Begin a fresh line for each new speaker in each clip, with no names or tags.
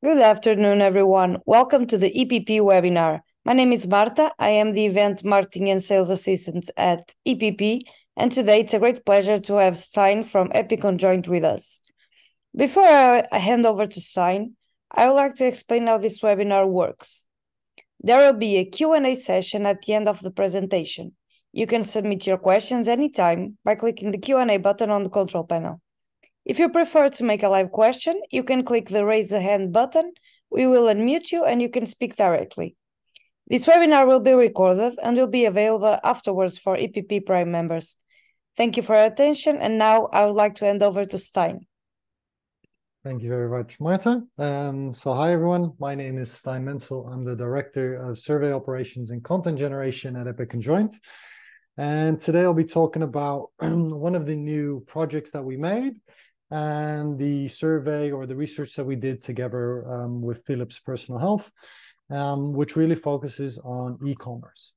Good afternoon, everyone. Welcome to the EPP webinar. My name is Marta. I am the Event Marketing and Sales Assistant at EPP, and today it's a great pleasure to have Stein from Conjoint with us. Before I hand over to Stein, I would like to explain how this webinar works. There will be a Q&A session at the end of the presentation. You can submit your questions anytime by clicking the Q&A button on the control panel. If you prefer to make a live question, you can click the raise the hand button. We will unmute you and you can speak directly. This webinar will be recorded and will be available afterwards for EPP Prime members. Thank you for your attention, and now I would like to hand over to Stein.
Thank you very much, Marta. Hi everyone, my name is Stein Menzel. I'm the Director of Survey Operations and Content Generation at Conjoint. And today I'll be talking about one of the new projects that we made and the survey or the research that we did together with Philips Personal Health, which really focuses on e-commerce.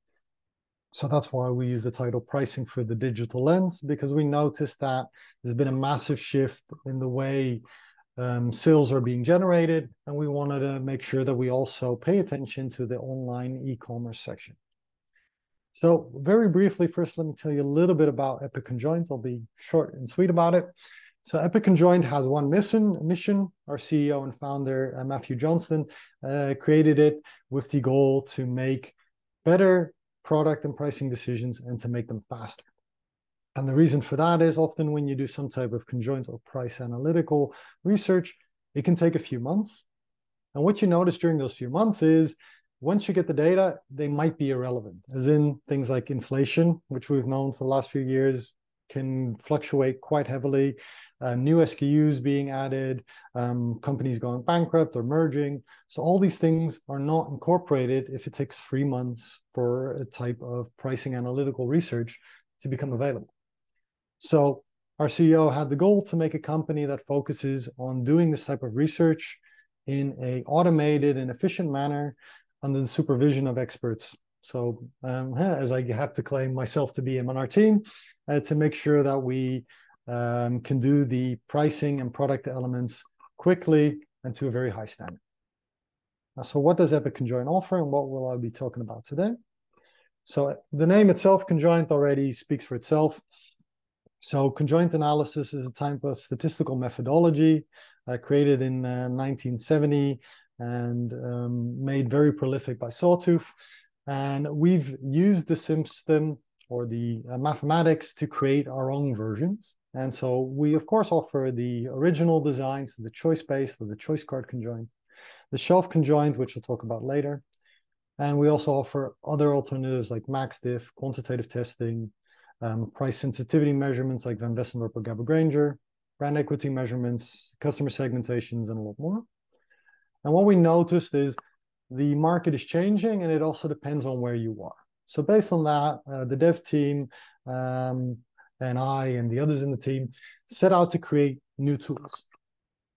So that's why we use the title Pricing for the Digital Lens, because we noticed that there's been a massive shift in the way sales are being generated, and we wanted to make sure that we also pay attention to the online e-commerce section. So very briefly, first let me tell you a little bit about Conjoint. I'll be short and sweet about it. So Conjoint has one mission. Our CEO and founder, Matthew Johnston, created it with the goal to make better product and pricing decisions and to make them faster. And the reason for that is often when you do some type of conjoint or price analytical research, it can take a few months. And what you notice during those few months is once you get the data, they might be irrelevant, as in things like inflation, which we've known for the last few years can fluctuate quite heavily, new SKUs being added, companies going bankrupt or merging. So all these things are not incorporated if it takes 3 months for a type of pricing analytical research to become available. So our CEO had the goal to make a company that focuses on doing this type of research in an automated and efficient manner under the supervision of experts. So as I have to claim myself to be on our team, to make sure that we can do the pricing and product elements quickly and to a very high standard. So what does Conjoint offer, and what will I be talking about today? So the name itself, Conjoint, already speaks for itself. So conjoint analysis is a type of statistical methodology created in 1970 and made very prolific by Sawtooth. And we've used the system or the mathematics to create our own versions. And so we, of course, offer the original designs, the choice-based or the choice card conjoint, the shelf conjoint, which we'll talk about later. And we also offer other alternatives like MaxDiff, quantitative testing, price sensitivity measurements like Van Westendorp or Gabor-Granger, brand equity measurements, customer segmentations, and a lot more. And what we noticed is the market is changing, and it also depends on where you are. So based on that, the dev team and I and the others in the team set out to create new tools.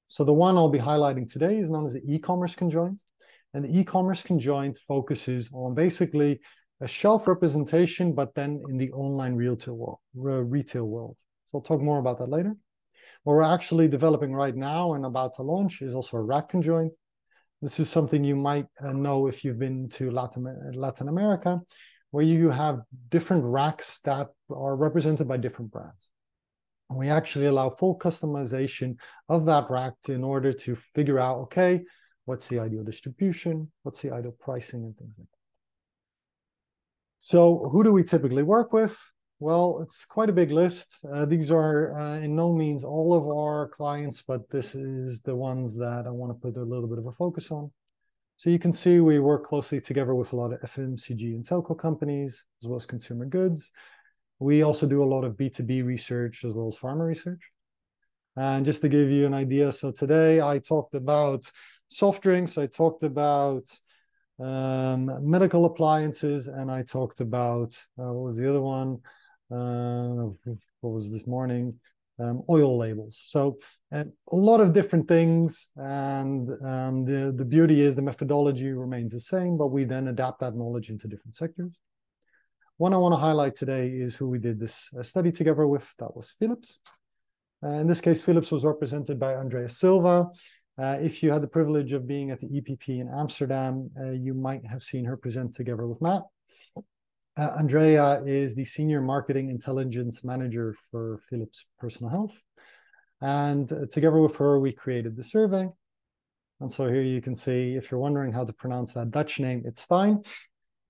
So the one I'll be highlighting today is known as the e-commerce conjoint. And the e-commerce conjoint focuses on basically a shelf representation, but then in the online retail world. So I'll talk more about that later. What we're actually developing right now and about to launch is also a rack conjoint. This is something you might know if you've been to Latin America, where you have different racks that are represented by different brands. And we actually allow full customization of that rack in order to figure out, okay, what's the ideal distribution, what's the ideal pricing, and things like that. So who do we typically work with? Well, it's quite a big list. These are in no means all of our clients, but this is the ones that I want to put a little bit of a focus on. So you can see we work closely together with a lot of FMCG and telco companies, as well as consumer goods. We also do a lot of B2B research, as well as pharma research. And just to give you an idea, so today I talked about soft drinks, I talked about medical appliances, and I talked about, what was the other one? What was this morning? Oil labels. So a lot of different things, and the beauty is the methodology remains the same, but we then adapt that knowledge into different sectors. One I want to highlight today is who we did this study together with. That was Philips. In this case, Philips was represented by Andreas Silva. If you had the privilege of being at the EPP in Amsterdam, you might have seen her present together with Matt. Andrea is the Senior Marketing Intelligence Manager for Philips Personal Health. And together with her, we created the survey. And so here you can see, if you're wondering how to pronounce that Dutch name, it's Stein.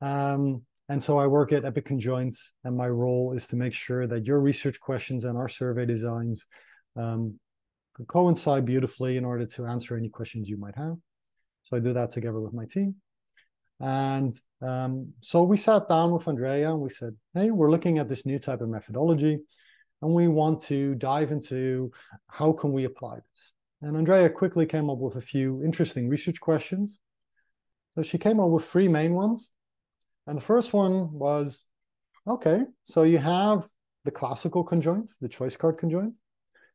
And so I work at Epic Conjoint, and my role is to make sure that your research questions and our survey designs coincide beautifully in order to answer any questions you might have. So I do that together with my team. And so we sat down with Andrea and we said, hey, we're looking at this new type of methodology and we want to dive into how can we apply this. And Andrea quickly came up with a few interesting research questions. So she came up with three main ones. And the first one was, okay, so you have the classical conjoint, the choice card conjoint,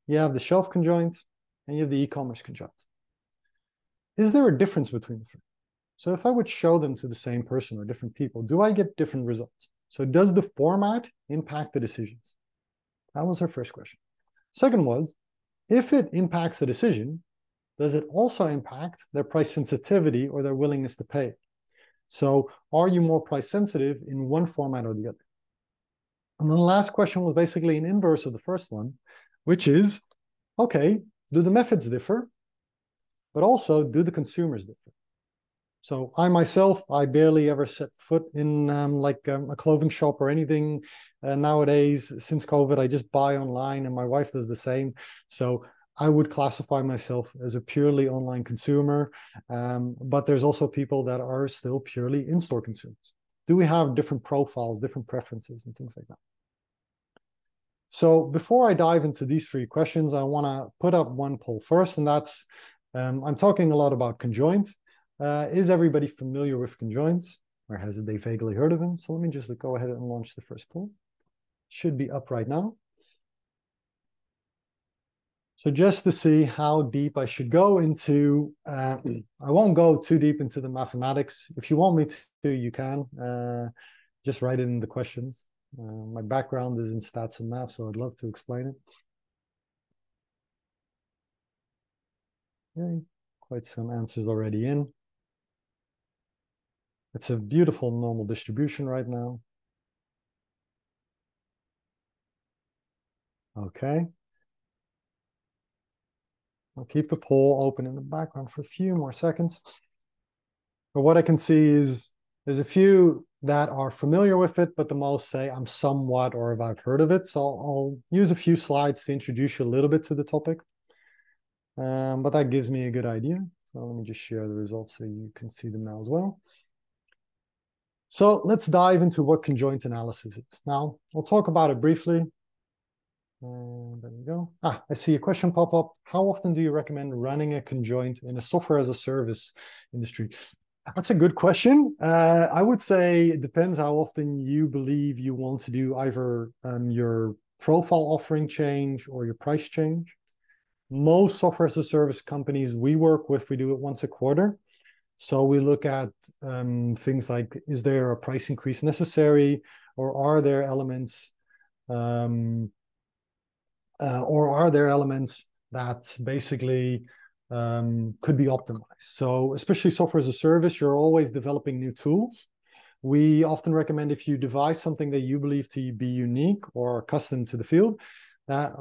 you have the shelf conjoint, and you have the e-commerce conjoint. Is there a difference between the three? So if I would show them to the same person or different people, do I get different results? So does the format impact the decisions? That was her first question. Second was, if it impacts the decision, does it also impact their price sensitivity or their willingness to pay? So are you more price sensitive in one format or the other? And then the last question was basically an inverse of the first one, which is, okay, do the methods differ? But also, do the consumers differ? So I myself, I barely ever set foot in a clothing shop or anything nowadays. Since COVID, I just buy online and my wife does the same. So I would classify myself as a purely online consumer, but there's also people that are still purely in-store consumers. Do we have different profiles, different preferences and things like that? So before I dive into these three questions, I want to put up one poll first, and that's, I'm talking a lot about Conjoint. Is everybody familiar with Conjoints, or has they vaguely heard of them? So let me just go ahead and launch the first poll. Should be up right now. So just to see how deep I should go into, I won't go too deep into the mathematics. If you want me to, you can. Just write it in the questions. My background is in stats and math, so I'd love to explain it. Okay, quite some answers already in. It's a beautiful normal distribution right now. Okay. I'll keep the poll open in the background for a few more seconds. But what I can see is there's a few that are familiar with it, but the most say I'm somewhat or if I've heard of it. So I'll use a few slides to introduce you a little bit to the topic. But that gives me a good idea. So let me just share the results so you can see them now as well. So let's dive into what conjoint analysis is. Now, I'll talk about it briefly. And there we go. I see a question pop up. How often do you recommend running a conjoint in a software as a service industry? That's a good question. I would say it depends how often you believe you want to do either your profile offering change or your price change. Most software as a service companies we work with, we do it once a quarter. So we look at things like, is there a price increase necessary, or are there elements that basically could be optimized? So especially software as a service, you're always developing new tools. We often recommend, if you devise something that you believe to be unique or custom to the field, that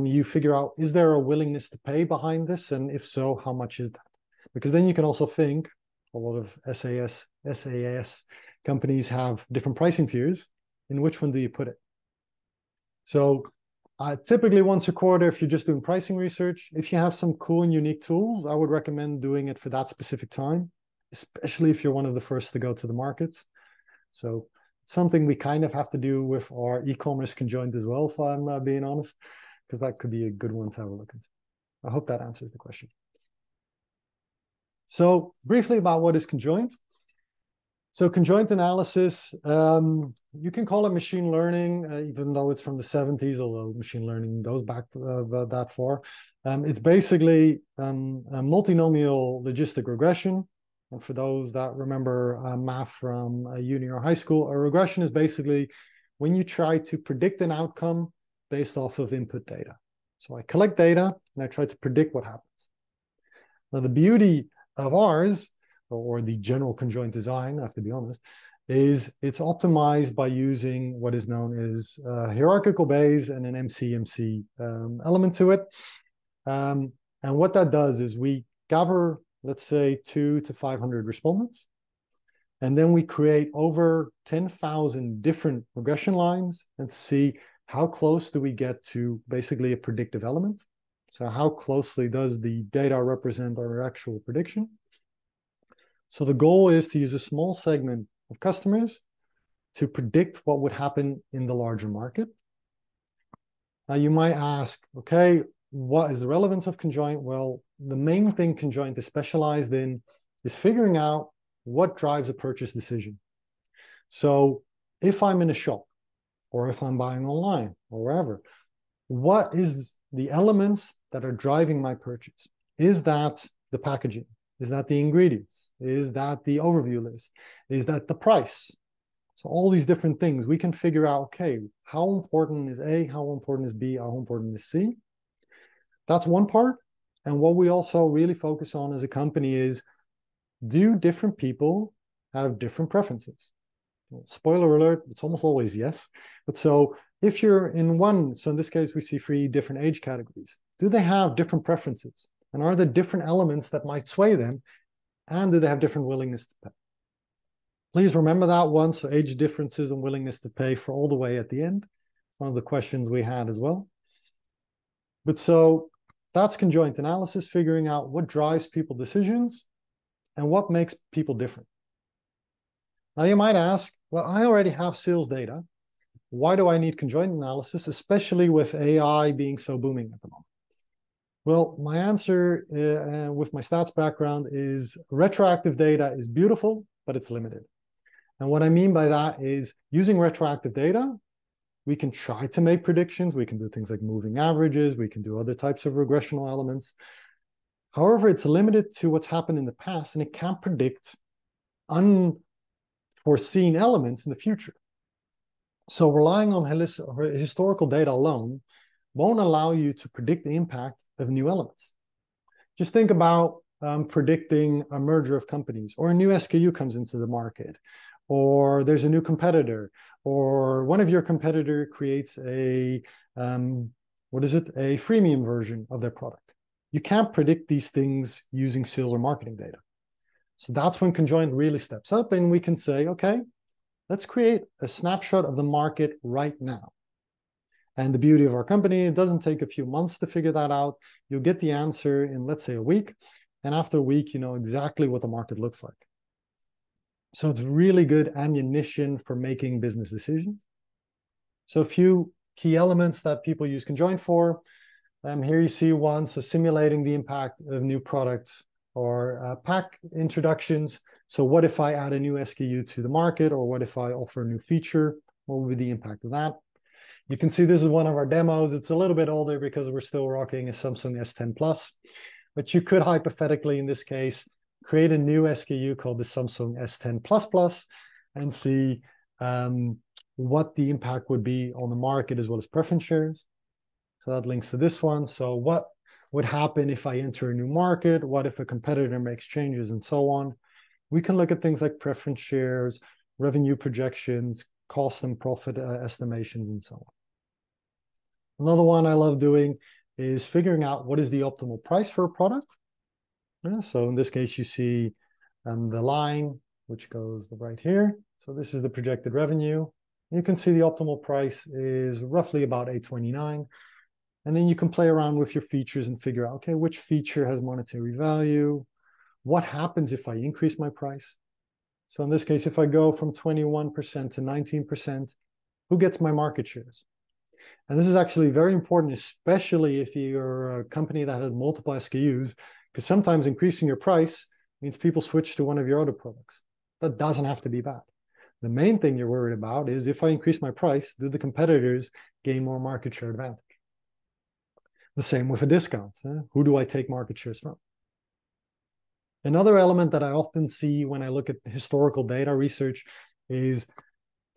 you figure out, is there a willingness to pay behind this? And if so, how much is that? Because then you can also think, a lot of SaaS companies have different pricing tiers. In which one do you put it? So typically once a quarter, if you're just doing pricing research, if you have some cool and unique tools, I would recommend doing it for that specific time, especially if you're one of the first to go to the markets. So it's something we kind of have to do with our e-commerce conjoint as well, if I'm being honest, because that could be a good one to have a look into. I hope that answers the question. So briefly about what is conjoint. So conjoint analysis, you can call it machine learning, even though it's from the 70s, although machine learning goes back that far. It's basically a multinomial logistic regression. And for those that remember math from uni or high school, a regression is basically when you try to predict an outcome based off of input data. So I collect data and I try to predict what happens. Now, the beauty of ours, or the general conjoint design, I have to be honest, is it's optimized by using what is known as hierarchical Bayes and an MCMC element to it. And what that does is we gather, let's say, 200 to 500 respondents, and then we create over 10,000 different regression lines and to see how close do we get to basically a predictive element. So how closely does the data represent our actual prediction? So the goal is to use a small segment of customers to predict what would happen in the larger market. Now you might ask, okay, what is the relevance of Conjoint? Well, the main thing Conjoint is specialized in is figuring out what drives a purchase decision. So if I'm in a shop, or if I'm buying online, or wherever, what is the elements that are driving my purchase? Is that the packaging? Is that the ingredients? Is that the overview list? Is that the price? So all these different things, we can figure out, okay, how important is A, how important is B, how important is C? That's one part. And what we also really focus on as a company is, do different people have different preferences? Spoiler alert, it's almost always yes. But so if you're in one, so in this case, we see 3 different age categories. Do they have different preferences? And are there different elements that might sway them? And do they have different willingness to pay? Please remember that one. So age differences and willingness to pay for all the way at the end. One of the questions we had as well. But so that's conjoint analysis, figuring out what drives people decisions and what makes people different. Now you might ask, well, I already have sales data. Why do I need conjoint analysis, especially with AI being so booming at the moment? Well, my answer with my stats background is retroactive data is beautiful, but it's limited. And what I mean by that is using retroactive data, we can try to make predictions. We can do things like moving averages. We can do other types of regressional elements. However, it's limited to what's happened in the past, and it can't predict unforeseen elements in the future. So relying on historical data alone won't allow you to predict the impact of new elements. Just think about predicting a merger of companies, or a new SKU comes into the market, or there's a new competitor, or one of your competitor creates a freemium version of their product. You can't predict these things using sales or marketing data. So that's when Conjoint really steps up, and we can say, okay, let's create a snapshot of the market right now. And the beauty of our company, it doesn't take a few months to figure that out. You'll get the answer in, let's say, a week. And after a week, you know exactly what the market looks like. So it's really good ammunition for making business decisions. So a few key elements that people use Conjoint for. Here you see one, so simulating the impact of new products or pack introductions. So what if I add a new SKU to the market, or what if I offer a new feature? What would be the impact of that? You can see this is one of our demos. It's a little bit older because we're still rocking a Samsung S10 Plus, but you could hypothetically, in this case, create a new SKU called the Samsung S10 Plus Plus and see what the impact would be on the market as well as preference shares. So that links to this one. So what would happen if I enter a new market? What if a competitor makes changes, and so on? We can look at things like preference shares, revenue projections, cost and profit estimations, and so on. Another one I love doing is figuring out what is the optimal price for a product. So in this case, you see the line, which goes right here. So this is the projected revenue. You can see the optimal price is roughly about $829. And then you can play around with your features and figure out, okay, which feature has monetary value? What happens if I increase my price? So in this case, if I go from 21% to 19%, who gets my market shares? And this is actually very important, especially if you're a company that has multiple SKUs, because sometimes increasing your price means people switch to one of your other products. That doesn't have to be bad. The main thing you're worried about is, if I increase my price, do the competitors gain more market share advantage? The same with a discount. Who do I take market shares from? Another element that I often see when I look at historical data research is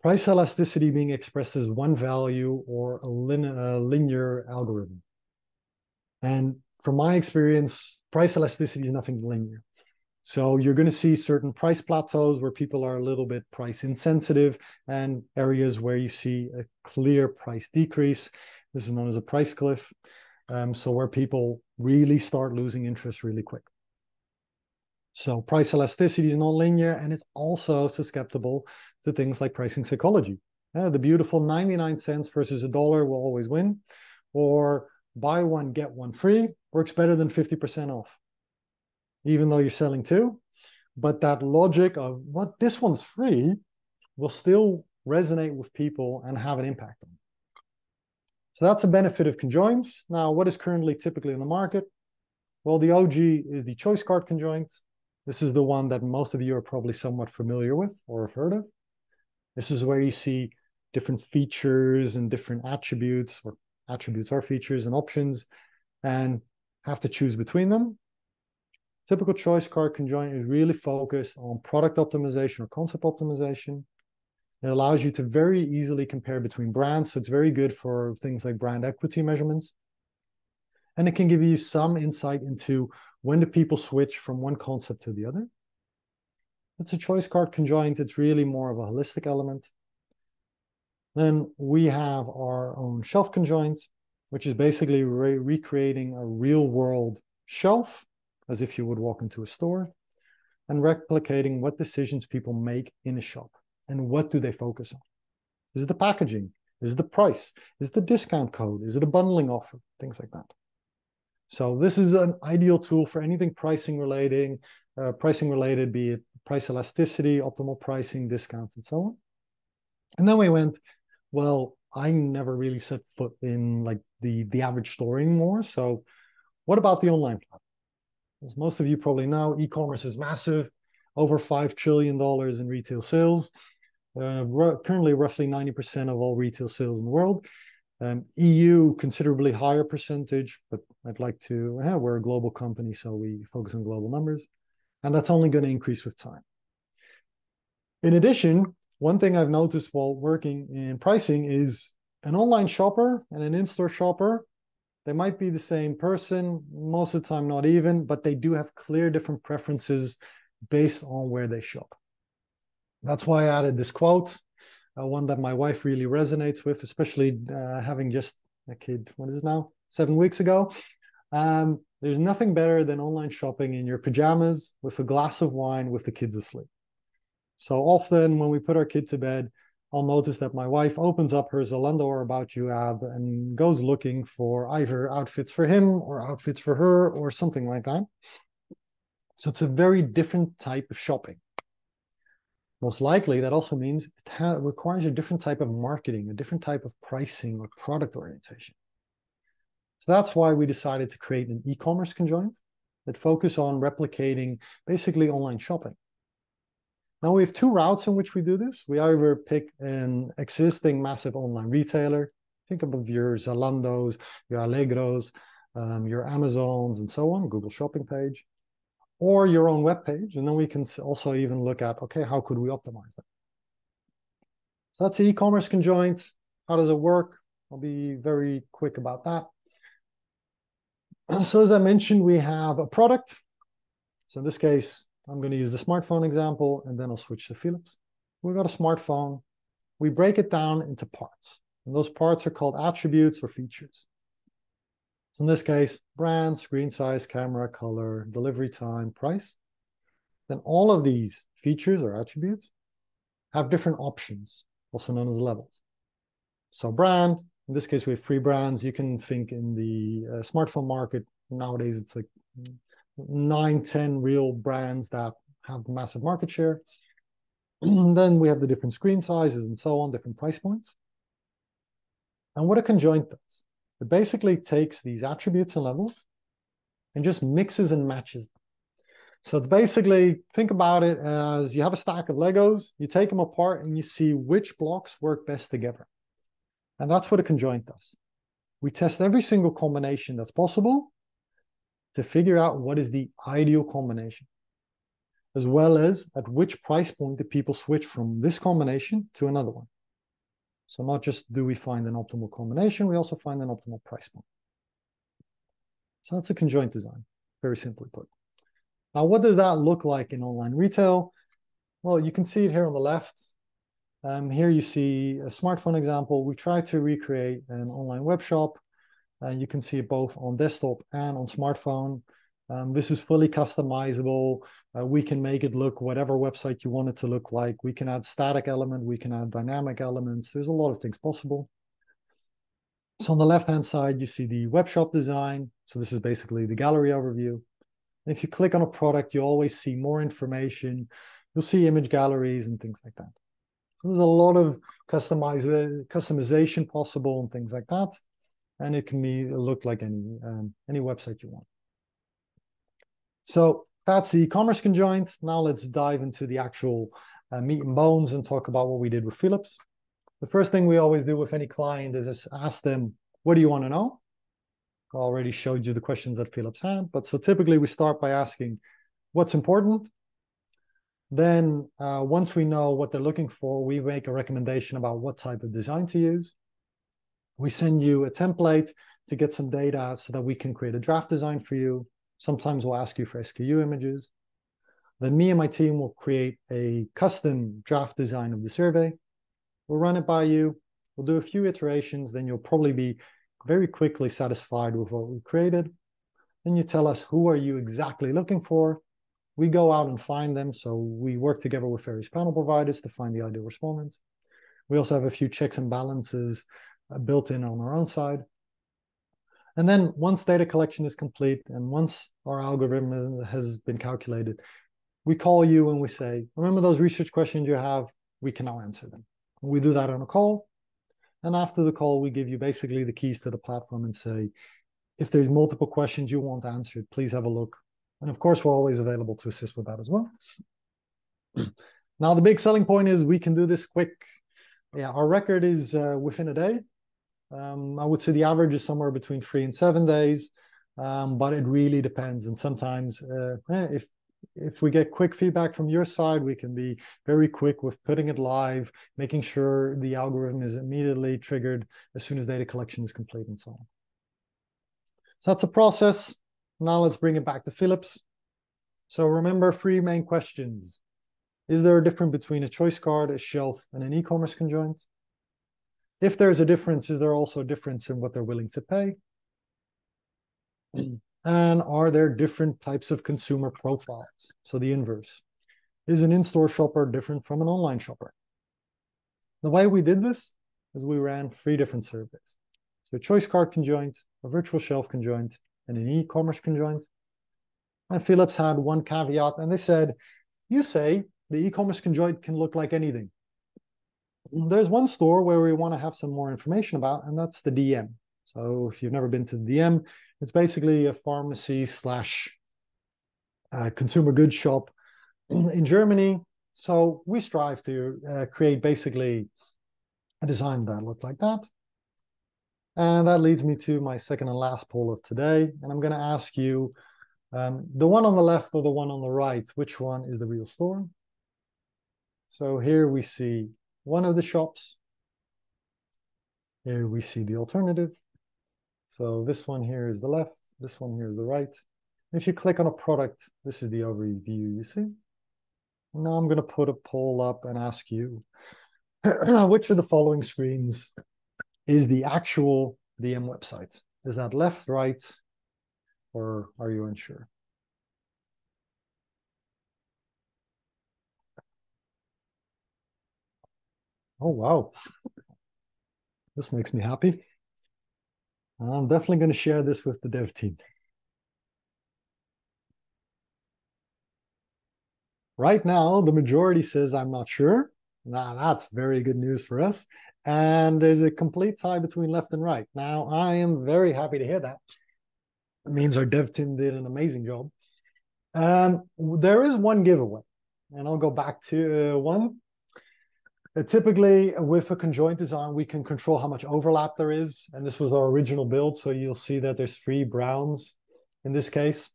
price elasticity being expressed as one value or a linear algorithm. And from my experience, price elasticity is nothing linear. So you're going to see certain price plateaus where people are a little bit price insensitive and areas where you see a clear price decrease. This is known as a price cliff. So where people really start losing interest really quick. So price elasticity is not linear, and it's also susceptible to things like pricing psychology. The beautiful 99 cents versus $1 will always win, or buy one, get one free works better than 50% off, even though you're selling two. But that logic of what this one's free will still resonate with people and have an impact on them. So that's a benefit of conjoints. Now, what is currently typically in the market? Well, the OG is the choice card conjoint. This is the one that most of you are probably somewhat familiar with or have heard of. This is where you see different features and different attributes, or attributes are features and options, and have to choose between them. Typical choice card conjoint is really focused on product optimization or concept optimization. It allows you to very easily compare between brands, so it's very good for things like brand equity measurements. And it can give you some insight into when do people switch from one concept to the other. It's a choice card conjoint. It's really more of a holistic element. Then we have our own shelf conjoint, which is basically recreating a real world shelf as if you would walk into a store, and replicating what decisions people make in a shop and what do they focus on. Is it the packaging? Is it the price? Is it the discount code? Is it a bundling offer? Things like that. So this is an ideal tool for anything pricing related, be it price elasticity, optimal pricing, discounts, and so on. And then we went, well, I never really set foot in like the average store anymore. So what about the online platform? As most of you probably know, e-commerce is massive, over $5 trillion in retail sales. Currently, roughly 90% of all retail sales in the world. EU, considerably higher percentage, but I'd like to, we're a global company, so we focus on global numbers. And that's only going to increase with time. In addition, one thing I've noticed while working in pricing is an online shopper and an in-store shopper, they might be the same person, most of the time not even, but they do have clear different preferences based on where they shop. That's why I added this quote, one that my wife really resonates with, especially having just a kid, what is it now, 7 weeks ago. There's nothing better than online shopping in your pajamas with a glass of wine with the kids asleep. So often when we put our kid to bed, I'll notice that my wife opens up her Zalando or About You app and goes looking for either outfits for him or outfits for her or something like that. So it's a very different type of shopping. Most likely, that also means it requires a different type of marketing, a different type of pricing or product orientation. So that's why we decided to create an e-commerce conjoint that focus on replicating basically online shopping. Now we have two routes in which we do this. We either pick an existing massive online retailer, think of your Zalandos, your Allegros, your Amazons, and so on, Google shopping page, or your own web page. And then we can also even look at, okay, how could we optimize that? So that's the e-commerce conjoint. How does it work? I'll be very quick about that. So as I mentioned, we have a product. So in this case, I'm going to use the smartphone example, and then I'll switch to Philips. We've got a smartphone. We break it down into parts. And those parts are called attributes or features. So in this case, brand, screen size, camera, color, delivery time, price. Then all of these features or attributes have different options, also known as levels. So brand, in this case, we have 3 brands. You can think in the smartphone market, nowadays it's like 9, 10 real brands that have massive market share. Then we have the different screen sizes and so on, different price points. And what a conjoint does, it basically takes these attributes and levels and just mixes and matches them. So it's basically, think about it as you have a stack of Legos, you take them apart and you see which blocks work best together. And that's what a conjoint does. We test every single combination that's possible to figure out what is the ideal combination, as well as at which price point do people switch from this combination to another one. So not just do we find an optimal combination, we also find an optimal price point. So that's a conjoint design, very simply put. Now, what does that look like in online retail? Well, you can see it here on the left. Here you see a smartphone example. We try to recreate an online web shop. You can see it both on desktop and on smartphone. This is fully customizable. We can make it look whatever website you want it to look like. We can add static element. We can add dynamic elements. There's a lot of things possible. So on the left-hand side, you see the web shop design. So this is basically the gallery overview. And if you click on a product, you always see more information. You'll see image galleries and things like that. So there's a lot of customization possible and things like that. And it can look like any website you want. So that's the e-commerce conjoint. Now let's dive into the actual meat and bones and talk about what we did with Philips. The first thing we always do with any client is just ask them, what do you want to know? I already showed you the questions that Philips had, but so typically we start by asking what's important. Then once we know what they're looking for, we make a recommendation about what type of design to use. We send you a template to get some data so that we can create a draft design for you. Sometimes we'll ask you for SKU images. Then me and my team will create a custom draft design of the survey. We'll run it by you. We'll do a few iterations. Then you'll probably be very quickly satisfied with what we created. Then you tell us, who are you exactly looking for? We go out and find them. So we work together with various panel providers to find the ideal respondents. We also have a few checks and balances built in on our own side. And then once data collection is complete and once our algorithm has been calculated, we call you and we say, remember those research questions you have? We can now answer them. We do that on a call. And after the call, we give you basically the keys to the platform and say, if there's multiple questions you want answered, please have a look. And of course, we're always available to assist with that as well. Now, the big selling point is we can do this quick. Yeah, our record is within a day. I would say the average is somewhere between 3 and 7 days, but it really depends. And sometimes if we get quick feedback from your side, we can be very quick with putting it live, making sure the algorithm is immediately triggered as soon as data collection is complete and so on. So that's a process. Now let's bring it back to Philips. So remember 3 main questions. Is there a difference between a choice card, a shelf, and an e-commerce conjoint? If there's a difference, is there also a difference in what they're willing to pay? And are there different types of consumer profiles? So the inverse. Is an in-store shopper different from an online shopper? The way we did this is we ran 3 different surveys. So a choice card conjoint, a virtual shelf conjoint, and an e-commerce conjoint. And Philips had one caveat, and they said, you say the e-commerce conjoint can look like anything. There's one store where we want to have some more information about, and that's the DM. So if you've never been to the DM, it's basically a pharmacy slash consumer goods shop in Germany. So we strive to create basically a design that looked like that. And that leads me to my second and last poll of today. And I'm going to ask you, the one on the left or the one on the right, which one is the real store? So here we see one of the shops. Here we see the alternative. So this one here is the left, this one here is the right. If you click on a product, this is the overview you see. Now I'm going to put a poll up and ask you, which of the following screens is the actual DM website? Is that left, right, or are you unsure? Oh, wow. This makes me happy. I'm definitely going to share this with the dev team. Right now, the majority says I'm not sure. Now, that's very good news for us. And there's a complete tie between left and right. Now, I am very happy to hear that. It means our dev team did an amazing job. There is one giveaway, and I'll go back to one. Typically, with a conjoint design, we can control how much overlap there is. And this was our original build. So you'll see that there's 3 browns in this case.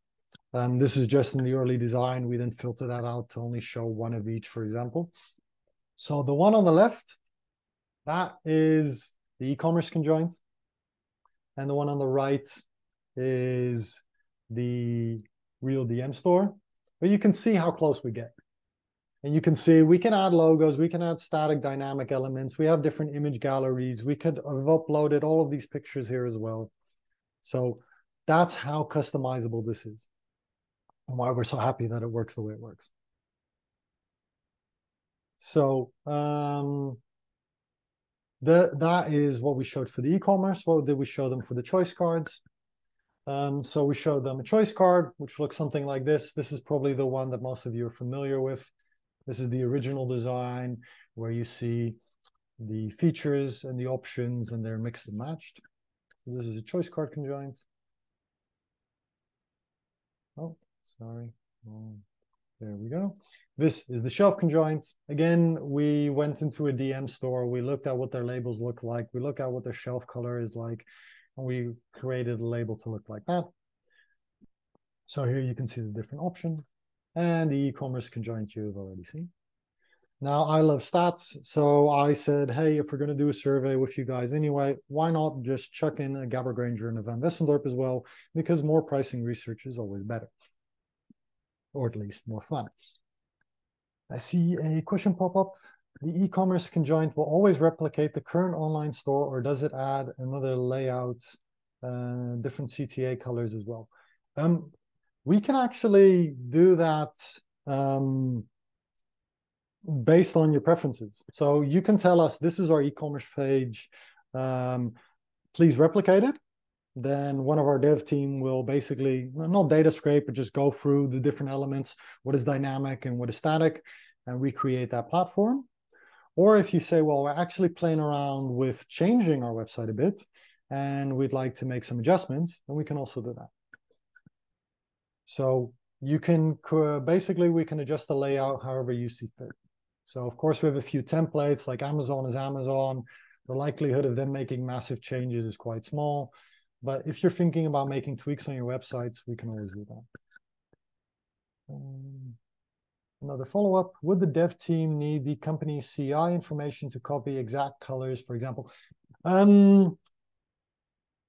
This is just in the early design. We then filter that out to only show one of each, for example. So the one on the left, that is the e-commerce conjoint. And the one on the right is the real DM store, but you can see how close we get. And you can see we can add logos, we can add static dynamic elements, we have different image galleries, we could have uploaded all of these pictures here as well. So that's how customizable this is and why we're so happy that it works the way it works. So that is what we showed for the e-commerce. What did we show them for the choice cards? So we showed them a choice card, which looks something like this. This is probably the one that most of you are familiar with. This is the original design where you see the features and the options and they're mixed and matched. This is a choice card conjoint. Oh, sorry. Oh, there we go. This is the shelf conjoint. Again, we went into a DM store. We looked at what their labels look like. We looked at what their shelf color is like. And we created a label to look like that. So here you can see the different options. And the e-commerce conjoint you've already seen. Now, I love stats. So I said, hey, if we're going to do a survey with you guys anyway, why not just chuck in a Gabber Granger and a Van Wessendorp as well? Because more pricing research is always better. Or at least more fun. I see a question pop up. The e-commerce conjoint will always replicate the current online store, or does it add another layout, different CTA colors as well? We can actually do that based on your preferences. So you can tell us, this is our e-commerce page, please replicate it. Then one of our dev team will basically, not data scrape, but just go through the different elements, what is dynamic and what is static, and recreate that platform. Or if you say, well, we're actually playing around with changing our website a bit, and we'd like to make some adjustments, then we can also do that. So you can, basically, we can adjust the layout however you see fit. So of course, we have a few templates, like Amazon is Amazon. The likelihood of them making massive changes is quite small. But if you're thinking about making tweaks on your websites, we can always do that. Another follow-up, would the dev team need the company's CI information to copy exact colors, for example?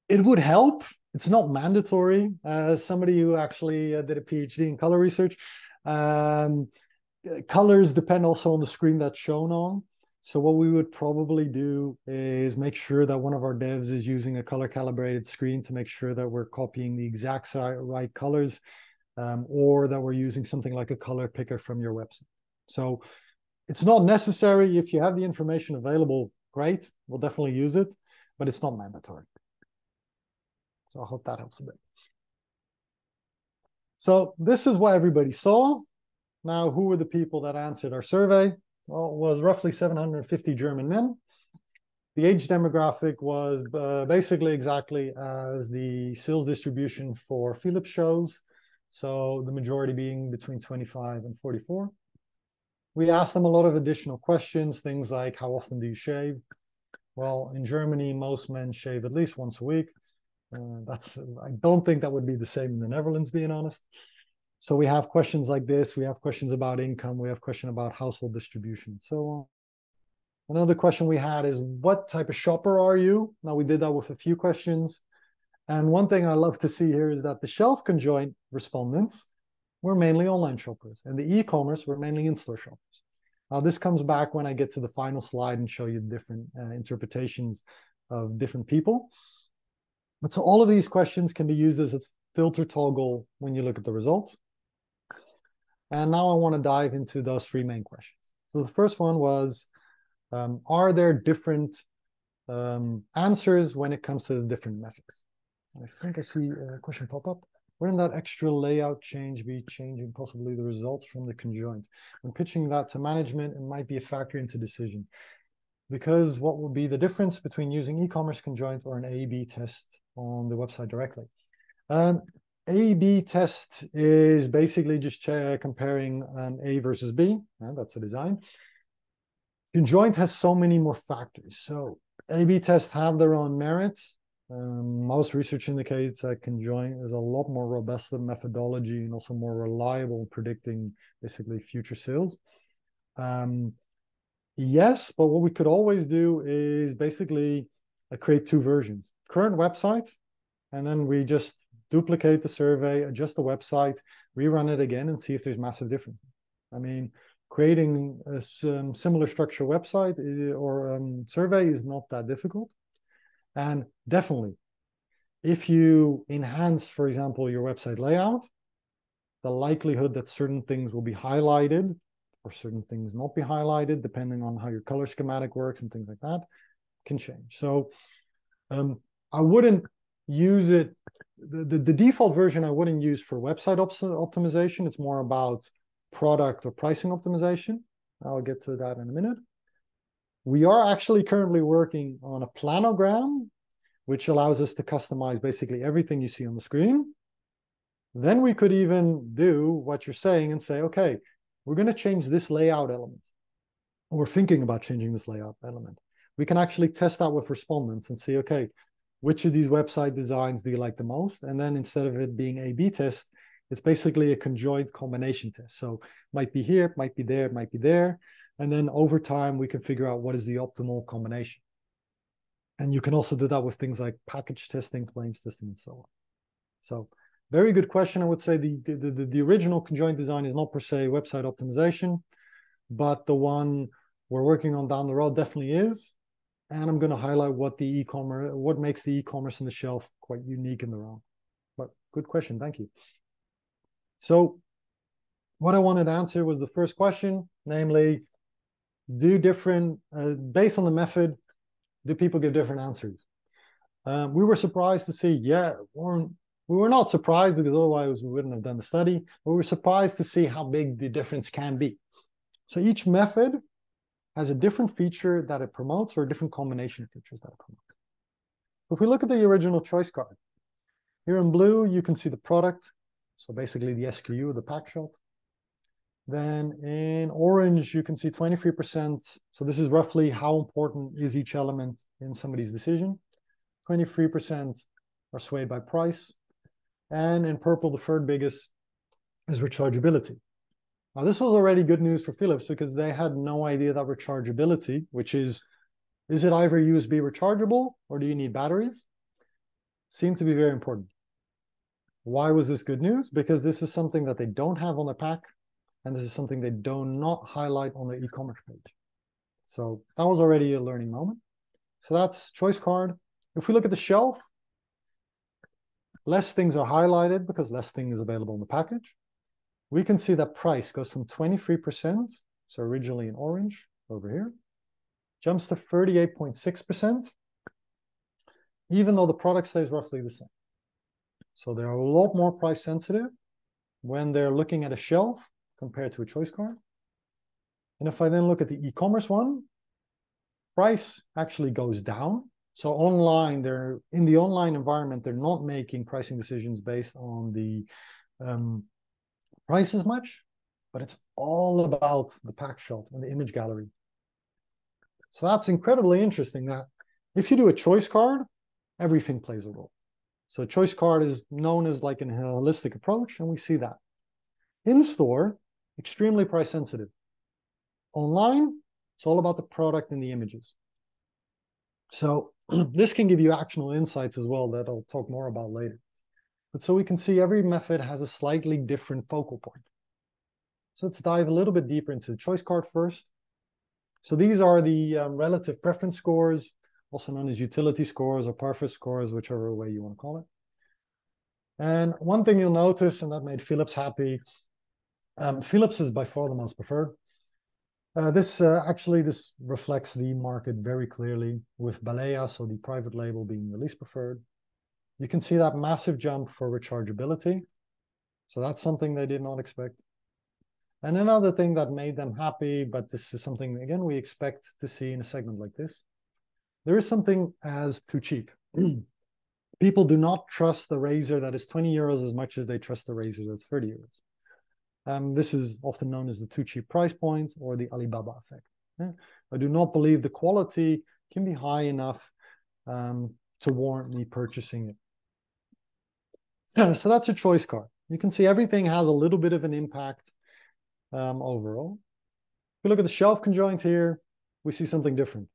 It would help. It's not mandatory. As somebody who actually did a PhD in color research, colors depend also on the screen that's shown on. So what we would probably do is make sure that one of our devs is using a color calibrated screen to make sure that we're copying the exact right colors, or that we're using something like a color picker from your website. So it's not necessary. If you have the information available, great, we'll definitely use it, but it's not mandatory. So I hope that helps a bit. So this is what everybody saw. Now, who were the people that answered our survey? Well, it was roughly 750 German men. The age demographic was basically exactly as the sales distribution for Philips shows. So the majority being between 25 and 44. We asked them a lot of additional questions, things like, how often do you shave? Well, in Germany, most men shave at least once a week. I don't think that would be the same in the Netherlands, being honest. So we have questions like this. We have questions about income. We have questions about household distribution. So another question we had is, what type of shopper are you? Now, we did that with a few questions. And one thing I love to see here is that the shelf conjoint respondents were mainly online shoppers, and the e-commerce were mainly in-store shoppers. Now, this comes back when I get to the final slide and show you the different interpretations of different people. But so all of these questions can be used as a filter toggle when you look at the results. And now I want to dive into those three main questions. So the first one was, are there different answers when it comes to the different methods? I think I see a question pop up. Wouldn't that extra layout change be changing possibly the results from the conjoint? When pitching that to management, it might be a factor into decision. Because what will be the difference between using e-commerce conjoint or an A/B test on the website directly? A/B test is basically just comparing an A versus B, and that's a design. Conjoint has so many more factors. So A/B tests have their own merits. Most research indicates that conjoint is a lot more robust methodology and also more reliable in predicting basically future sales. Yes, but what we could always do is basically create two versions. Current website, and then we just duplicate the survey, adjust the website, rerun it again, and see if there's massive difference. I mean, creating a similar structure website or survey is not that difficult. And definitely, if you enhance, for example, your website layout, the likelihood that certain things will be highlighted or certain things not be highlighted, depending on how your color schematic works and things like that, can change. So I wouldn't use it. The default version I wouldn't use for website optimization. It's more about product or pricing optimization. I'll get to that in a minute. We are actually currently working on a planogram, which allows us to customize basically everything you see on the screen. Then we could even do what you're saying and say, okay, we're going to change this layout element. We're thinking about changing this layout element. We can actually test that with respondents and see, okay, which of these website designs do you like the most? And then instead of it being A/B test, it's basically a conjoint combination test. So might be here, might be there, might be there. And then over time, we can figure out what is the optimal combination. And you can also do that with things like package testing, claims testing, and so on. So very good question. I would say the original conjoint design is not per se website optimization, but the one we're working on down the road definitely is. And I'm going to highlight what makes the e-commerce and the shelf quite unique in their own. But good question, thank you. So what I wanted to answer was the first question, namely, based on the method, do people give different answers? We were surprised to see, we were not surprised because otherwise we wouldn't have done the study, but we were surprised to see how big the difference can be. So each method has a different feature that it promotes or a different combination of features that it promotes. If we look at the original choice card, here in blue, you can see the product. So basically the SKU, the pack shot. Then in orange, you can see 23%. So this is roughly how important is each element in somebody's decision. 23% are swayed by price. And in purple, the third biggest is rechargeability. Now, this was already good news for Philips because they had no idea that rechargeability, which is it either USB rechargeable or do you need batteries, seemed to be very important. Why was this good news? Because this is something that they don't have on their pack, and this is something they do not highlight on their e-commerce page. So that was already a learning moment. So that's choice card. If we look at the shelf, less things are highlighted because less things available in the package. We can see that price goes from 23%, so originally in orange over here, jumps to 38.6%, even though the product stays roughly the same. So they're a lot more price sensitive when they're looking at a shelf compared to a choice card. And if I then look at the e-commerce one, price actually goes down. So online, in the online environment, they're not making pricing decisions based on the price as much, but it's all about the pack shot and the image gallery. So that's incredibly interesting that if you do a choice card, everything plays a role. So a choice card is known as like a holistic approach, and we see that. In store, extremely price sensitive. Online, it's all about the product and the images. So this can give you actionable insights as well that I'll talk more about later. But so we can see every method has a slightly different focal point. So let's dive a little bit deeper into the choice card first. So these are the relative preference scores, also known as utility scores or parfait scores, whichever way you want to call it. And one thing you'll notice, and that made Philips happy, Philips is by far the most preferred. This reflects the market very clearly with Balea, so the private label being the least preferred. You can see that massive jump for rechargeability. So that's something they did not expect. And another thing that made them happy, but this is something, again, we expect to see in a segment like this. There is something as too cheap. People do not trust the razor that is 20 euros as much as they trust the razor that's 30 euros. This is often known as the too cheap price point or the Alibaba effect. Yeah? I do not believe the quality can be high enough to warrant me purchasing it. So that's a choice card. You can see everything has a little bit of an impact overall. If we look at the shelf conjoint here, we see something different.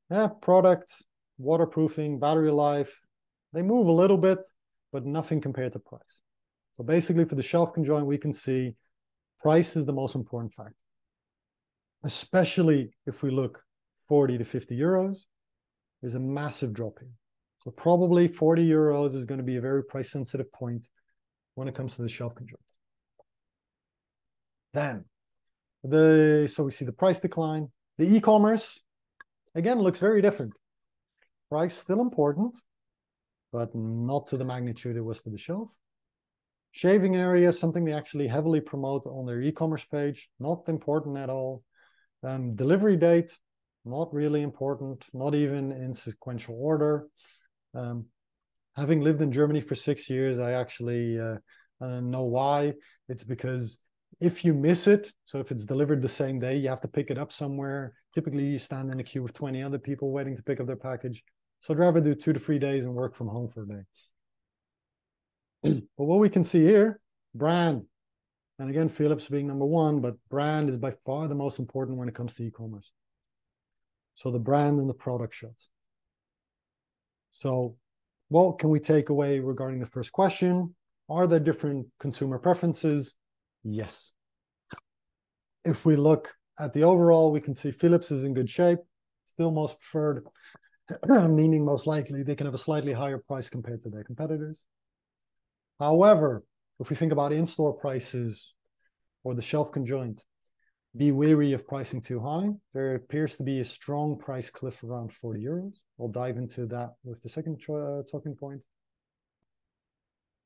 Yeah, product, waterproofing, battery life, they move a little bit, but nothing compared to price. So basically for the shelf conjoint, we can see price is the most important factor, especially if we look 40 to 50 euros, there's a massive drop here. So probably 40 euros is going to be a very price sensitive point when it comes to the shelf conjoint. Then so we see the price decline. The e-commerce, again, looks very different. Price still important, but not to the magnitude it was for the shelf. Shaving area, something they actually heavily promote on their e-commerce page, not important at all. Delivery date, not really important, not even in sequential order. Having lived in Germany for 6 years, I actually know why. It's because if you miss it, so if it's delivered the same day, you have to pick it up somewhere. Typically, you stand in a queue with 20 other people waiting to pick up their package. So I'd rather do 2 to 3 days and work from home for a day. But what we can see here, brand. And again, Philips being number one, but brand is by far the most important when it comes to e-commerce. So the brand and the product shots. So what can we take away regarding the first question? Are there different consumer preferences? Yes. If we look at the overall, we can see Philips is in good shape, still most preferred, meaning most likely they can have a slightly higher price compared to their competitors. However, if we think about in-store prices or the shelf conjoint, be wary of pricing too high. There appears to be a strong price cliff around 40 euros. I'll dive into that with the second talking point.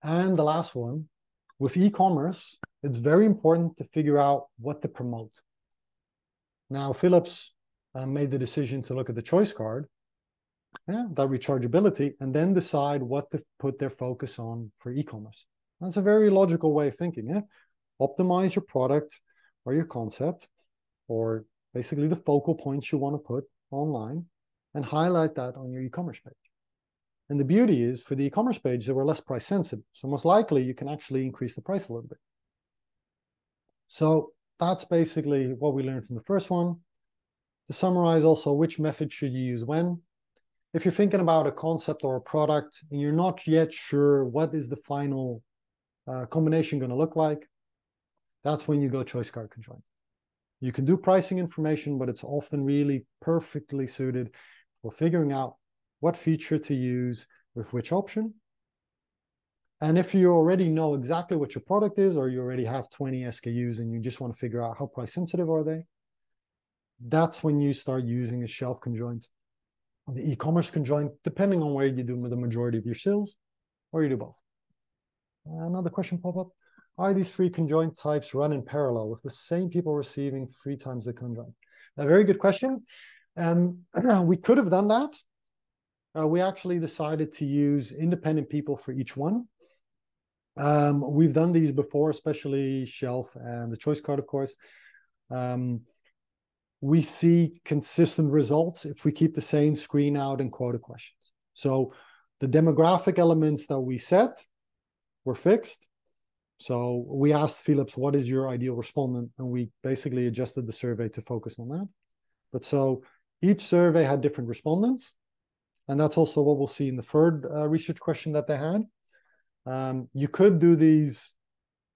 And the last one, with e-commerce, it's very important to figure out what to promote. Now, Philips made the decision to look at the choice card, that rechargeability, and then decide what to put their focus on for e-commerce. That's a very logical way of thinking. Optimize your product or your concept, or basically the focal points you want to put online, and highlight that on your e-commerce page. And the beauty is, for the e-commerce page, they were less price sensitive. So most likely you can actually increase the price a little bit. So that's basically what we learned from the first one. To summarize also, which method should you use when? If you're thinking about a concept or a product and you're not yet sure what is the final combination going to look like, that's when you go choice card conjoint. You can do pricing information, but it's often really perfectly suited for figuring out what feature to use with which option. And if you already know exactly what your product is, or you already have 20 SKUs and you just want to figure out how price sensitive are they, that's when you start using a shelf conjoint, the e-commerce conjoint, depending on where you do the majority of your sales, or you do both. Another question pop up. Are these 3 conjoint types run in parallel with the same people receiving 3 times the conjoint? A very good question. We could have done that. We actually decided to use independent people for each one. We've done these before, especially shelf and the choice card, of course. We see consistent results if we keep the same screen out and quota questions. So the demographic elements that we set were fixed. So we asked Philips, what is your ideal respondent? And we basically adjusted the survey to focus on that. But so each survey had different respondents. And that's also what we'll see in the third research question that they had. You could do these.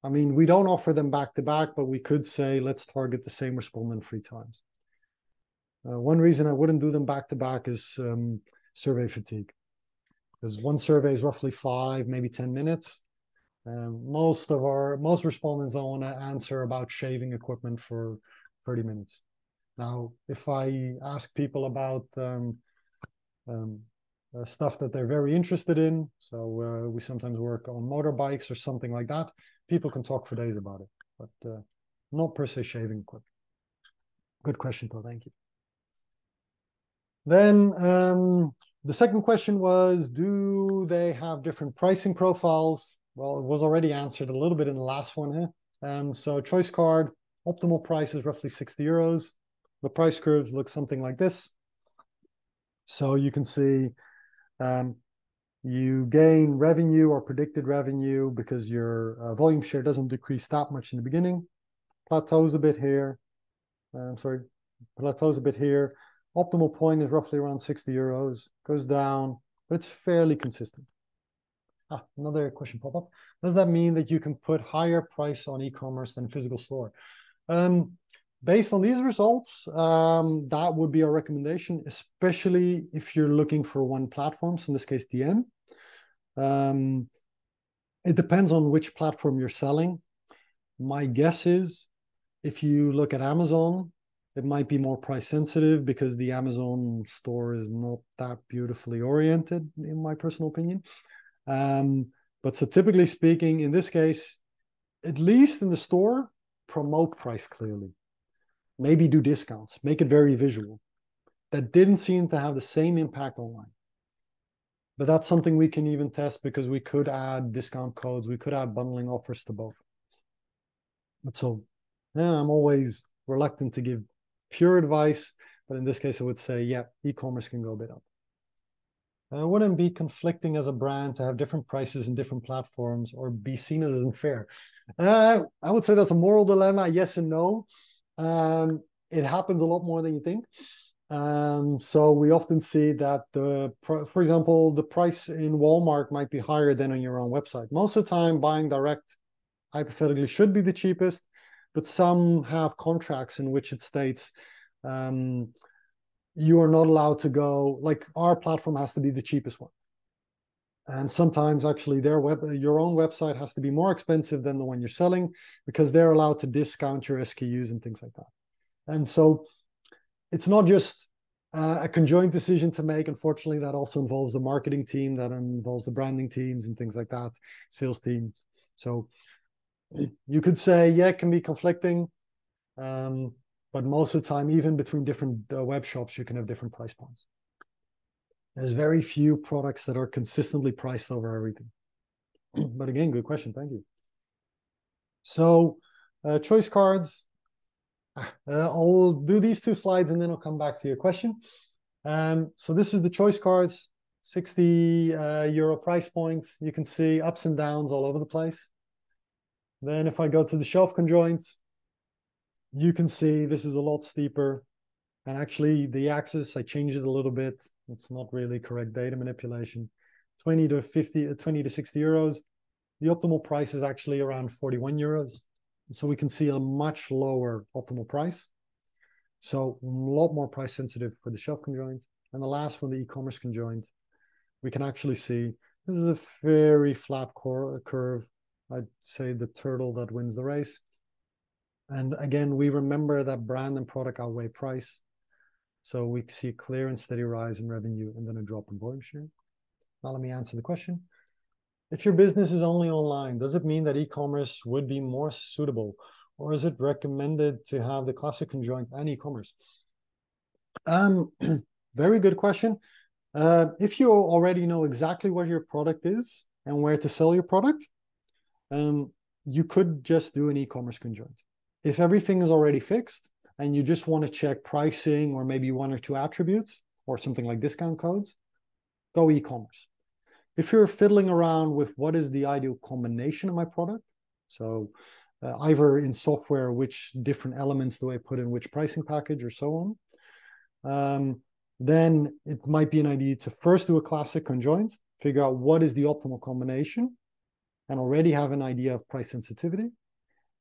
I mean, we don't offer them back to back, but we could say, let's target the same respondent 3 times. One reason I wouldn't do them back to back is survey fatigue. Because one survey is roughly 5, maybe 10 minutes. Most respondents don't want to answer about shaving equipment for 30 minutes. Now, if I ask people about stuff that they're very interested in, so we sometimes work on motorbikes or something like that, people can talk for days about it, but not per se shaving equipment. Good question, though. Thank you. Then the second question was, do they have different pricing profiles? Well, it was already answered a little bit in the last one here. So choice card, optimal price is roughly 60 euros. The price curves look something like this. So you can see you gain revenue or predicted revenue because your volume share doesn't decrease that much in the beginning. Plateaus a bit here. Plateaus a bit here. Optimal point is roughly around 60 euros. Goes down, but it's fairly consistent. Another question pop up. Does that mean that you can put higher price on e-commerce than physical store? Based on these results, that would be our recommendation, especially if you're looking for one platform, so in this case, DM. It depends on which platform you're selling. My guess is if you look at Amazon, it might be more price sensitive because the Amazon store is not that beautifully oriented, in my personal opinion. But so typically speaking, in this case, at least in the store, promote price clearly. Maybe do discounts, make it very visual. That didn't seem to have the same impact online. But that's something we can even test because we could add discount codes, we could add bundling offers to both. But so, yeah, I'm always reluctant to give pure advice, but in this case, I would say, yeah, e-commerce can go a bit up. It wouldn't be conflicting as a brand to have different prices in different platforms or be seen as unfair. I would say that's a moral dilemma, yes and no. It happens a lot more than you think. So we often see that for example, the price in Walmart might be higher than on your own website. Most of the time, buying direct hypothetically should be the cheapest, but some have contracts in which it states you are not allowed to go, like our platform has to be the cheapest one. And sometimes actually your own website has to be more expensive than the one you're selling because they're allowed to discount your SKUs and things like that. And so it's not just a conjoint decision to make. Unfortunately, that also involves the marketing team, that involves the branding teams and things like that, sales teams. So you could say, yeah, it can be conflicting. But most of the time, even between different web shops, you can have different price points. There's very few products that are consistently priced over everything. But again, good question. Thank you. So choice cards. I'll do these two slides and then I'll come back to your question. So this is the choice cards, 60 euro price point. You can see ups and downs all over the place. Then if I go to the shelf conjoints, you can see this is a lot steeper. And actually the axis, I changed it a little bit. It's not really correct data manipulation. 20 to 60 euros. The optimal price is actually around 41 euros. So we can see a much lower optimal price. So a lot more price sensitive for the shelf conjoint. And the last one, the e-commerce conjoint, we can actually see this is a very flat curve. I'd say the turtle that wins the race. And again, we remember that brand and product outweigh price. So we see a clear and steady rise in revenue and then a drop in volume share. Now let me answer the question. If your business is only online, does it mean that e-commerce would be more suitable? Or is it recommended to have the classic conjoint and e-commerce? Very good question. If you already know exactly what your product is and where to sell your product, you could just do an e-commerce conjoint. If everything is already fixed and you just want to check pricing or maybe one or two attributes or something like discount codes, go e-commerce. If you're fiddling around with what is the ideal combination of my product, so either in software, which different elements do I put in which pricing package or so on, then it might be an idea to first do a classic conjoint, figure out what is the optimal combination, and already have an idea of price sensitivity,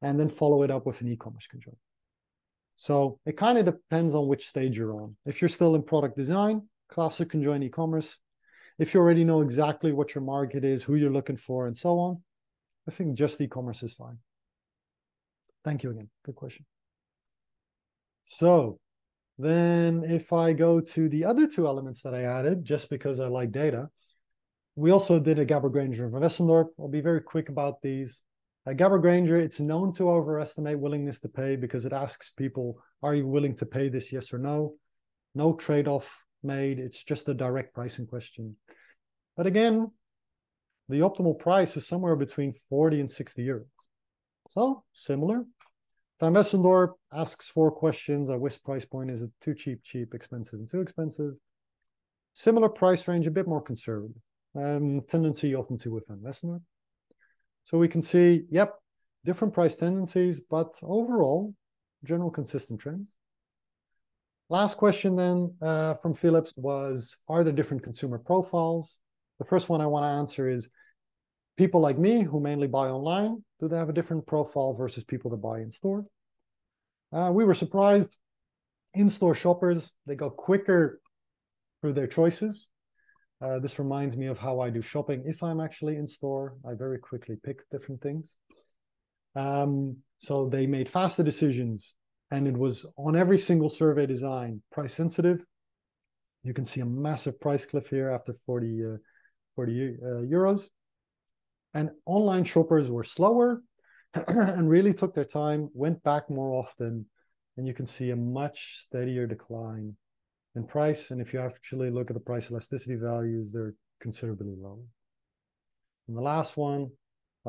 and then follow it up with an e-commerce conjoint. So it kind of depends on which stage you're on. If you're still in product design, classic conjoint e-commerce. If you already know exactly what your market is, who you're looking for, and so on, I think just e-commerce is fine. Thank you again. Good question. So then if I go to the other two elements that I added, just because I like data, we also did a Gabor Granger and Wessendorp. I'll be very quick about these. Gabor Granger, it's known to overestimate willingness to pay because it asks people, are you willing to pay this, yes or no? No trade-off made. It's just a direct pricing question. But again, the optimal price is somewhere between 40 and 60 euros. So similar. Van Wessendorp asks 4 questions. At which price point is it too cheap, cheap, expensive, and too expensive? Similar price range, a bit more conservative. Tendency you often see with Van Wessendorp. So we can see, yep, different price tendencies, but overall, general consistent trends. Last question then from Philips was, are there different consumer profiles? The first one I want to answer is, people like me who mainly buy online, do they have a different profile versus people that buy in store? We were surprised. In-store shoppers, they go quicker through their choices. This reminds me of how I do shopping. If I'm actually in store, I very quickly pick different things. So they made faster decisions, and it was on every single survey design, price sensitive. You can see a massive price cliff here after 40 euros. And online shoppers were slower and really took their time, went back more often, and you can see a much steadier decline in price. And if you actually look at the price elasticity values, they're considerably lower. And the last one,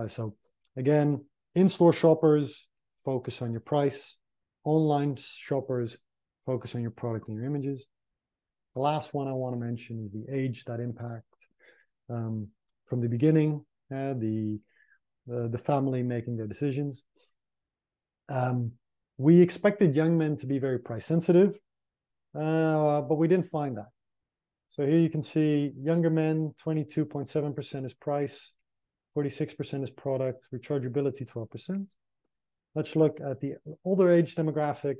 so again, in-store shoppers, focus on your price. Online shoppers, focus on your product and your images. The last one I want to mention is the age that impact. From the beginning, the family making their decisions. We expected young men to be very price sensitive, but we didn't find that. So here you can see younger men, 22.7% is price, 46% is product, rechargeability 12%. Let's look at the older age demographic.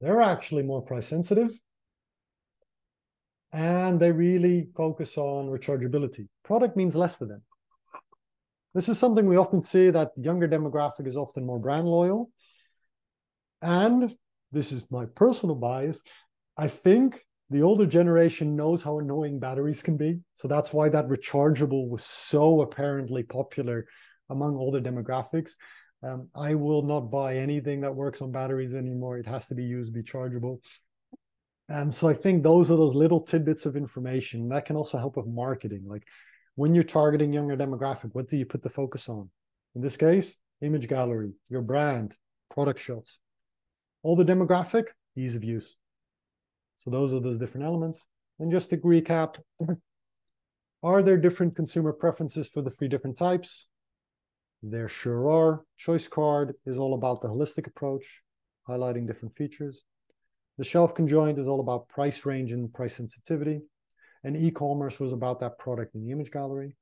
They're actually more price sensitive, and they really focus on rechargeability. Product means less to them. This is something we often see, that younger demographic is often more brand loyal. And this is my personal bias. I think the older generation knows how annoying batteries can be. So that's why that rechargeable was so apparently popular among older demographics. I will not buy anything that works on batteries anymore. It has to be USB chargeable. So I think those are those little tidbits of information that can also help with marketing. Like when you're targeting younger demographic, what do you put the focus on? In this case, image gallery, your brand, product shots. Older demographic, ease of use. So those are those different elements. And just to recap, are there different consumer preferences for the three different types? There sure are. Choice card is all about the holistic approach, highlighting different features. The shelf conjoint is all about price range and price sensitivity. And e-commerce was about that product in the image gallery.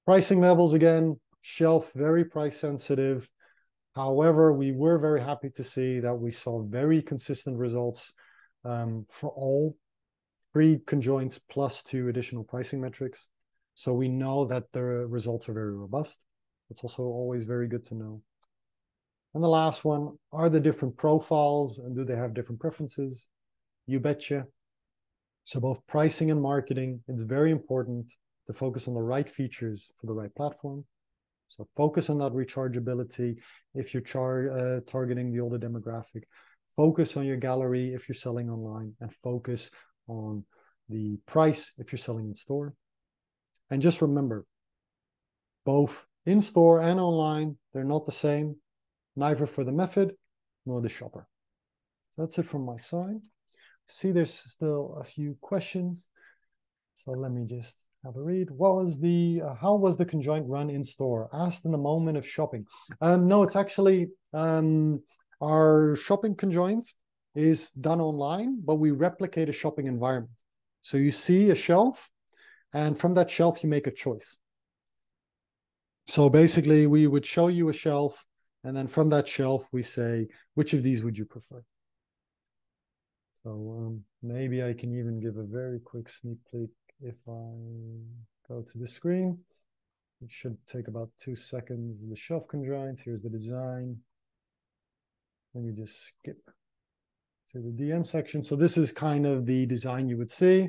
Pricing levels, again, shelf, very price sensitive. However, we were very happy to see that we saw very consistent results for all three conjoints plus 2 additional pricing metrics. So we know that the results are very robust. It's also always very good to know. And the last one, are the different profiles and do they have different preferences? You betcha. So both pricing and marketing, it's very important to focus on the right features for the right platform. So focus on that rechargeability if you're targeting the older demographic. Focus on your gallery if you're selling online, and focus on the price if you're selling in store. And just remember, both in store and online, they're not the same, neither for the method nor the shopper. That's it from my side. See, there's still a few questions. So let me just have a read. How was the conjoint run in store? Asked in the moment of shopping. No, it's actually, our shopping conjoint is done online, but we replicate a shopping environment. So you see a shelf, and from that shelf, you make a choice. So basically, we would show you a shelf, and then from that shelf, we say, which of these would you prefer? So maybe I can even give a very quick sneak peek if I go to the screen. It should take about 2 seconds. The shelf conjoint, here's the design. Let me just skip to the DM section. So this is kind of the design you would see.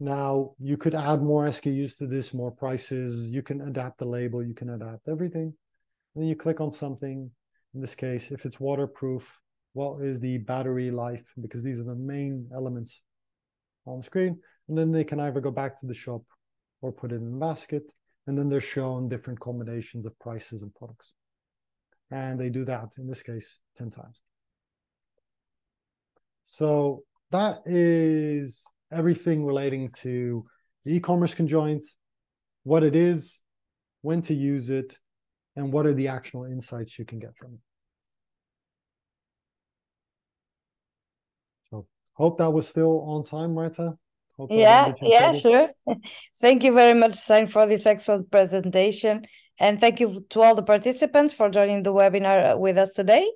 Now, you could add more SKUs to this, more prices. You can adapt the label. You can adapt everything. And then you click on something. In this case, if it's waterproof, what is the battery life? Because these are the main elements on the screen. And then they can either go back to the shop or put it in the basket. And then they're shown different combinations of prices and products. And they do that, in this case, 10 times. So that is everything relating to the e-commerce conjoint, what it is, when to use it, and what are the actual insights you can get from it. So hope that was still on time, Marta. Hope I don't get you in trouble.
Sure. Thank you very much, Stein, for this excellent presentation. And thank you to all the participants for joining the webinar with us today.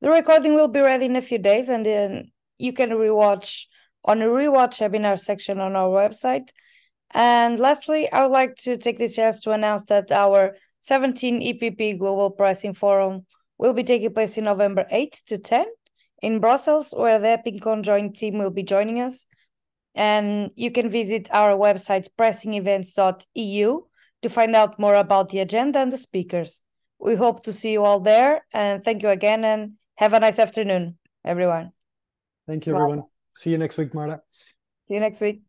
The recording will be ready in a few days, and then you can rewatch on the rewatch webinar section on our website. And lastly, I would like to take this chance to announce that our 17 EPP Global Pricing Forum will be taking place in November 8 to 10 in Brussels, where the Epic Conjoint team will be joining us. And you can visit our website, pricingevents.eu, to find out more about the agenda and the speakers. We hope to see you all there, and thank you again, and have a nice afternoon, everyone.
Thank you, everyone. See you next week, Marta.
See you next week.